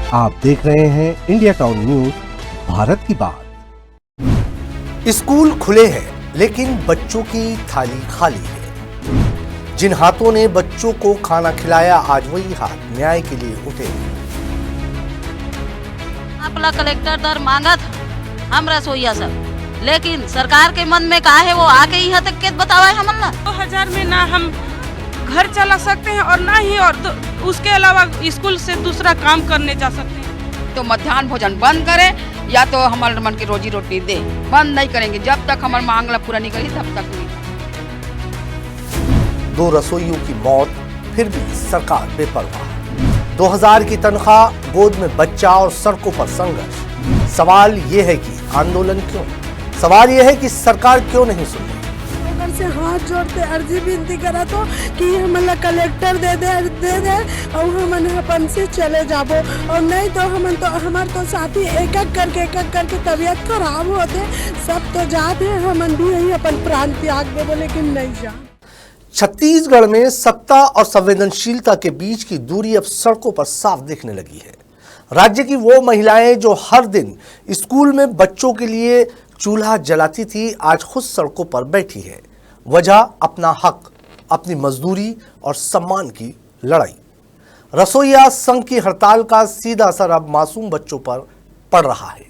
आप देख रहे हैं इंडिया टाउन न्यूज, भारत की बात। स्कूल खुले हैं लेकिन बच्चों की थाली खाली है। जिन हाथों ने बच्चों को खाना खिलाया, आज वही हाथ न्याय के लिए उठे। आपला कलेक्टर दर मांगा था हम रसोईया सब, लेकिन सरकार के मन में का है वो आके यहाँ तक के बतावा है हमला 2000 में ना हम घर चला सकते हैं और ना ही और उसके अलावा स्कूल से दूसरा काम करने जा सकते हैं। तो मध्याह्न भोजन बंद करे या तो हमारे मन की रोजी रोटी दे। बंद नहीं करेंगे जब तक हमारी मांग पूरा नहीं करी तब तक नहीं। 2 रसोइयों की मौत, फिर भी सरकार बेपरवाह। 2000 की तनख्वाह, गोद में बच्चा और सड़कों पर संघर्ष। सवाल ये है कि आंदोलन क्यों? सवाल ये है कि सरकार क्यों नहीं सुन रही? से हाथ जोड़ते अर्जी विनती करा तो कि हमारा कलेक्टर दे दे और हम अपन से चले जाबो, और नहीं तो हमारे तो साथी एक एक करके तबीयत खराब होते सब तो जाते हैं, हमन भी यही अपन प्राण त्याग देबो लेकिन नहीं जा। छत्तीसगढ़ में सत्ता और संवेदनशीलता के बीच की दूरी अब सड़कों पर साफ दिखने लगी है। राज्य की वो महिलाएं जो हर दिन स्कूल में बच्चों के लिए चूल्हा जलाती थी, आज खुद सड़कों पर बैठी है। वजह अपना हक, अपनी मजदूरी और सम्मान की लड़ाई। रसोइया संघ की हड़ताल का सीधा असर अब मासूम बच्चों पर पड़ रहा है।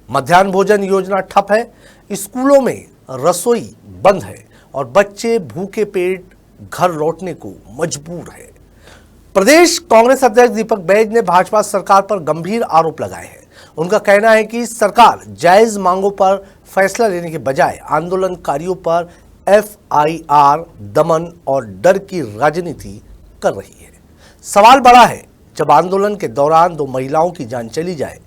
मध्याह्न भोजन योजना ठप है, स्कूलों में रसोई बंद है और बच्चे भूखे पेट घर लौटने को मजबूर है। प्रदेश कांग्रेस अध्यक्ष दीपक बैज ने भाजपा सरकार पर गंभीर आरोप लगाए हैं। उनका कहना है कि सरकार जायज मांगों पर फैसला लेने के बजाय आंदोलनकारियों पर FIR, दमन और डर की राजनीति कर रही है। सवाल बड़ा है, जब आंदोलन के दौरान 2 महिलाओं की जान चली जाए,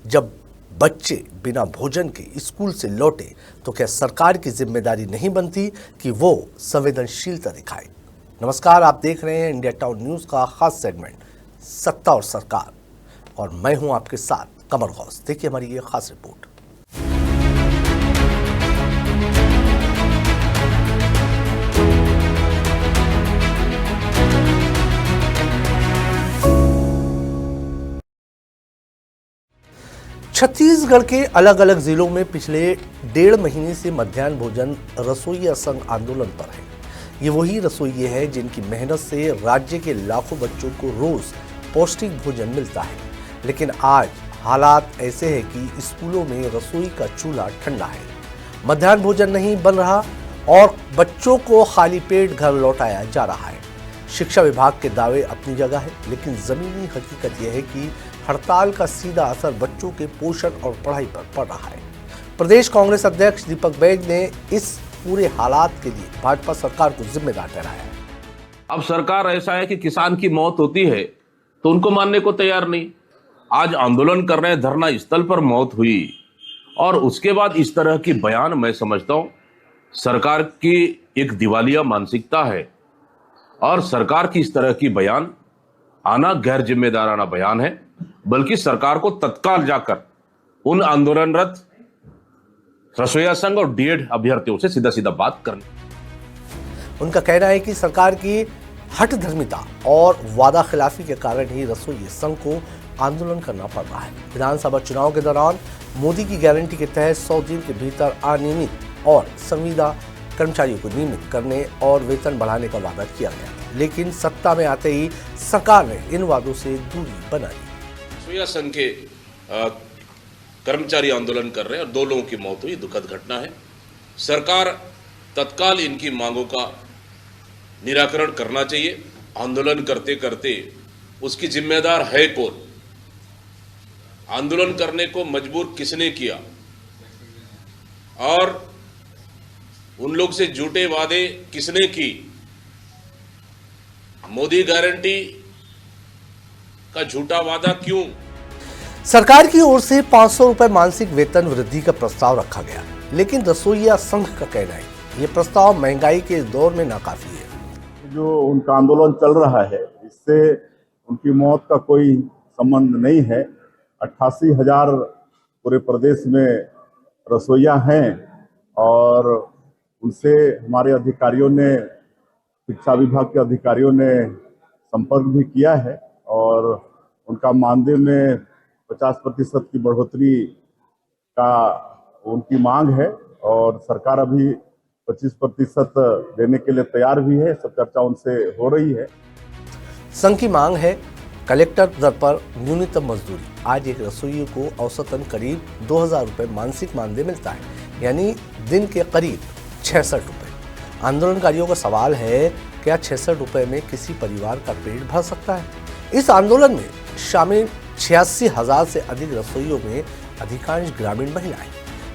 जब बच्चे बिना भोजन के स्कूल से लौटे, तो क्या सरकार की जिम्मेदारी नहीं बनती कि वो संवेदनशीलता दिखाए? नमस्कार, आप देख रहे हैं इंडिया टाउन न्यूज का खास सेगमेंट सत्ता और सरकार, और मैं हूं आपके साथ कमर गौस। देखिए हमारी ये खास रिपोर्ट। छत्तीसगढ़ के अलग अलग जिलों में पिछले 1.5 महीने से मध्याह्न भोजन रसोइया संघ आंदोलन पर है। ये वही रसोइये हैं जिनकी मेहनत से राज्य के लाखों बच्चों को रोज पौष्टिक भोजन मिलता है, लेकिन आज हालात ऐसे हैं कि स्कूलों में रसोई का चूल्हा ठंडा है, मध्याह्न भोजन नहीं बन रहा और बच्चों को खाली पेट घर लौटाया जा रहा है। शिक्षा विभाग के दावे अपनी जगह है, लेकिन जमीनी हकीकत यह है कि हड़ताल का सीधा असर बच्चों के पोषण और पढ़ाई पर पड़ रहा है। प्रदेश कांग्रेस अध्यक्ष दीपक बैज ने इस पूरे हालात के लिए भाजपा सरकार को जिम्मेदार ठहराया। अब सरकार ऐसा है कि किसान की मौत होती है तो उनको मानने को तैयार नहीं। आज आंदोलन कर रहे धरना स्थल पर मौत हुई और उसके बाद इस तरह की बयान, मैं समझता हूं सरकार की एक दिवालिया मानसिकता है और सरकार की इस तरह की बयान आना गैर जिम्मेदाराना बयान है। बल्कि सरकार को तत्काल जाकर उन आंदोलनरत रसोइया संघ और डीएड अभ्यर्थियों से सीधा सीधा बात करनी। उनका कहना है कि सरकार की हठधर्मिता और वादा खिलाफी के कारण ही रसोइया संघ को आंदोलन करना पड़ रहा है। विधानसभा चुनाव के दौरान मोदी की गारंटी के तहत 100 दिन के भीतर अनियमित और संविदा कर्मचारियों को नियमित करने और वेतन बढ़ाने का वादा किया गया, लेकिन सत्ता में आते ही सरकार ने इन वादों से दूरी बना ली। रसोइया संघ के कर्मचारी आंदोलन कर रहे हैं और 2 लोगों की मौत हुई, दुखद घटना है। सरकार तत्काल इनकी मांगों का निराकरण करना चाहिए। आंदोलन करते करते उसकी जिम्मेदार है कौन? आंदोलन करने को मजबूर किसने किया? और उन लोग से झूठे वादे किसने की? मोदी गारंटी का झूठा वादा क्यों? सरकार की ओर से 500 रुपए मानसिक वेतन वृद्धि का प्रस्ताव रखा गया, लेकिन रसोइया संघ का कहना है ये प्रस्ताव महंगाई के इस दौर में नाकाफी है। जो उनका आंदोलन चल रहा है, इससे उनकी मौत का कोई संबंध नहीं है। 88,000 पूरे प्रदेश में रसोइया हैं और उनसे हमारे अधिकारियों ने, शिक्षा विभाग के अधिकारियों ने संपर्क भी किया है और उनका मानदेय में 50% की बढ़ोतरी का उनकी मांग है और सरकार अभी 25% देने के लिए तैयार भी है। सब चर्चा उनसे हो रही है। संघ की मांग है कलेक्टर दर पर न्यूनतम मजदूरी। आज एक रसोइये को औसतन करीब 2000 रुपये मानसिक मानदेय मिलता है, यानी दिन के करीब 66 रुपये। आंदोलनकारियों का सवाल है, क्या 66 रुपये में किसी परिवार का पेट भर सकता है? इस आंदोलन में शामिल 86,000 से अधिक रसोइयों में अधिकांश ग्रामीण महिलाएं।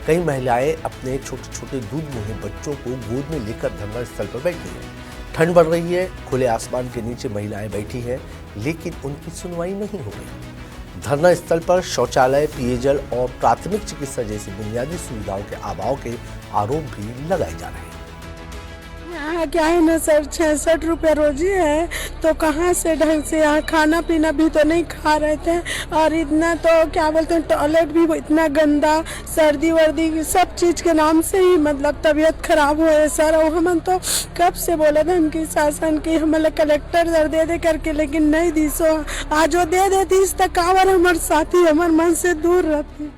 कई महिलाएं अपने छोटे छोटे दूध मुहे बच्चों को गोद में लेकर धरना स्थल पर बैठी हैं। ठंड बढ़ रही है, खुले आसमान के नीचे महिलाएं बैठी हैं, लेकिन उनकी सुनवाई नहीं हो रही। धरना स्थल पर शौचालय, पेयजल और प्राथमिक चिकित्सा जैसी बुनियादी सुविधाओं के अभाव के आरोप भी लगाए जा रहे हैं। यहाँ क्या है ना सर, 66 रुपये रोजी है, तो कहाँ से ढंग से यहाँ खाना पीना भी तो नहीं खा रहे थे। और इतना तो क्या बोलते हैं, टॉयलेट भी इतना गंदा, सर्दी वर्दी सब चीज़ के नाम से ही मतलब तबीयत खराब हुए सर। और हम तो कब से बोले थे उनकी शासन की हमें कलेक्टर दे करके, लेकिन नहीं दी। सो आज वो दे देती इस तक कावर हमारे साथी हमारे मन से दूर रहती।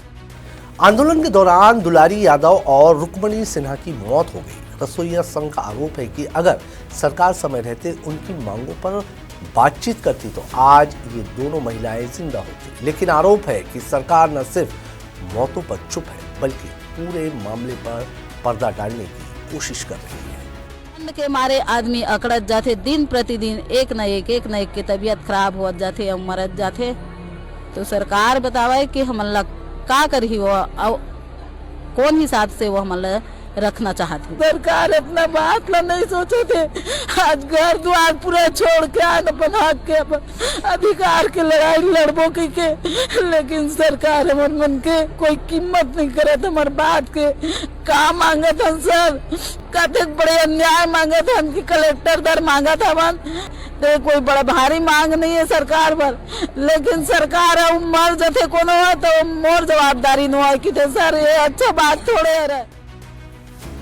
आंदोलन के दौरान दुलारी यादव और रुक्मणी सिन्हा की मौत हो गई। रसोइया संघ का आरोप है कि अगर सरकार समय रहते उनकी मांगों पर बातचीत करती तो आज ये दोनों महिलाएं जिंदा होती। लेकिन आरोप है कि सरकार न सिर्फ मौतों पर चुप है, बल्कि पूरे मामले पर पर्दा डालने की कोशिश कर रही है। ठंड के मारे आदमी अकड़त जाते, दिन प्रतिदिन एक न एक की तबीयत खराब हो जाते और मरत जाते। तो सरकार बतावे कि हमला का करी वो, कौन हिसाब से वो हमला रखना चाहते। सरकार अपना बात ला नहीं सोचे थे। आज घर द्वार पूरा छोड़ के आन अपन हक के अपन अधिकार के लड़ाई लड़बो के लेकिन सरकार हमन मन के कोई कीमत नहीं करत। हमार बात के का मांगत हन सर, कते बड़े अन्याय मांगत हन कि कलेक्टर दर मांगत हवन। तो कोई बड़ा भारी मांग नहीं है सरकार पर, लेकिन सरकार मर जाते कोनो है तो मोर जवाबदारी न है कि सर ये अच्छा बात थोड़े है।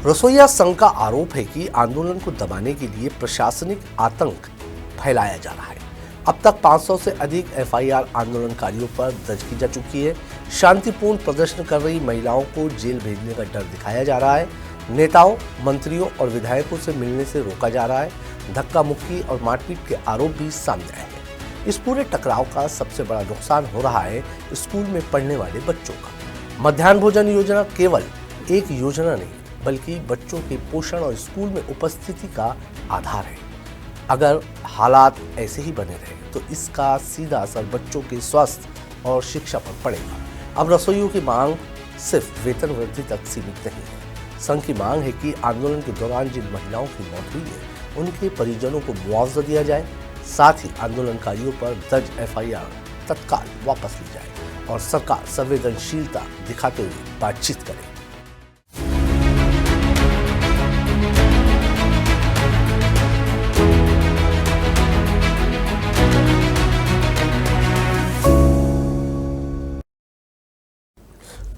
रसोइया संघ का आरोप है कि आंदोलन को दबाने के लिए प्रशासनिक आतंक फैलाया जा रहा है। अब तक 500 से अधिक एफआईआर आंदोलनकारियों पर दर्ज की जा चुकी है। शांतिपूर्ण प्रदर्शन कर रही महिलाओं को जेल भेजने का डर दिखाया जा रहा है। नेताओं, मंत्रियों और विधायकों से मिलने से रोका जा रहा है। धक्का मुक्की और मारपीट के आरोप भी सामने आए हैं। इस पूरे टकराव का सबसे बड़ा नुकसान हो रहा है स्कूल में पढ़ने वाले बच्चों का। मध्याह्न भोजन योजना केवल एक योजना नहीं, बल्कि बच्चों के पोषण और स्कूल में उपस्थिति का आधार है। अगर हालात ऐसे ही बने रहे तो इसका सीधा असर बच्चों के स्वास्थ्य और शिक्षा पर पड़ेगा। अब रसोइयों की मांग सिर्फ वेतन वृद्धि तक सीमित नहीं है। संघ की मांग है कि आंदोलन के दौरान जिन महिलाओं की मौत हुई है उनके परिजनों को मुआवजा दिया जाए। साथ ही आंदोलनकारियों पर दर्ज एफआईआर तत्काल वापस ली जाए और सरकार संवेदनशीलता दिखाते हुए बातचीत करे।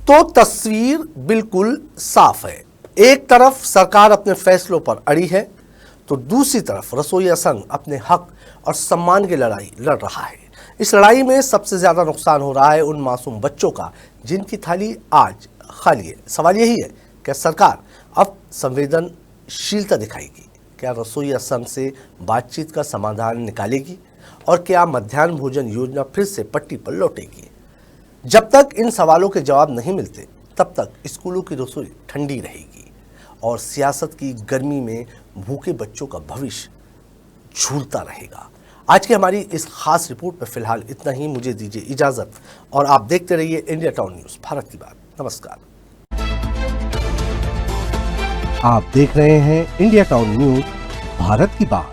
तो तस्वीर बिल्कुल साफ है। एक तरफ सरकार अपने फैसलों पर अड़ी है, तो दूसरी तरफ रसोइया संघ अपने हक और सम्मान की लड़ाई लड़ रहा है। इस लड़ाई में सबसे ज्यादा नुकसान हो रहा है उन मासूम बच्चों का जिनकी थाली आज खाली है। सवाल यही है, क्या सरकार अब संवेदनशीलता दिखाएगी? क्या रसोइया संघ से बातचीत का समाधान निकालेगी? और क्या मध्याह्न भोजन योजना फिर से पट्टी पर लौटेगी? जब तक इन सवालों के जवाब नहीं मिलते तब तक स्कूलों की रसोई ठंडी रहेगी और सियासत की गर्मी में भूखे बच्चों का भविष्य झूलता रहेगा। आज की हमारी इस खास रिपोर्ट में फिलहाल इतना ही। मुझे दीजिए इजाजत और आप देखते रहिए इंडिया टाउन न्यूज़, भारत की बात। नमस्कार। आप देख रहे हैं इंडिया टाउन न्यूज़, भारत की बात।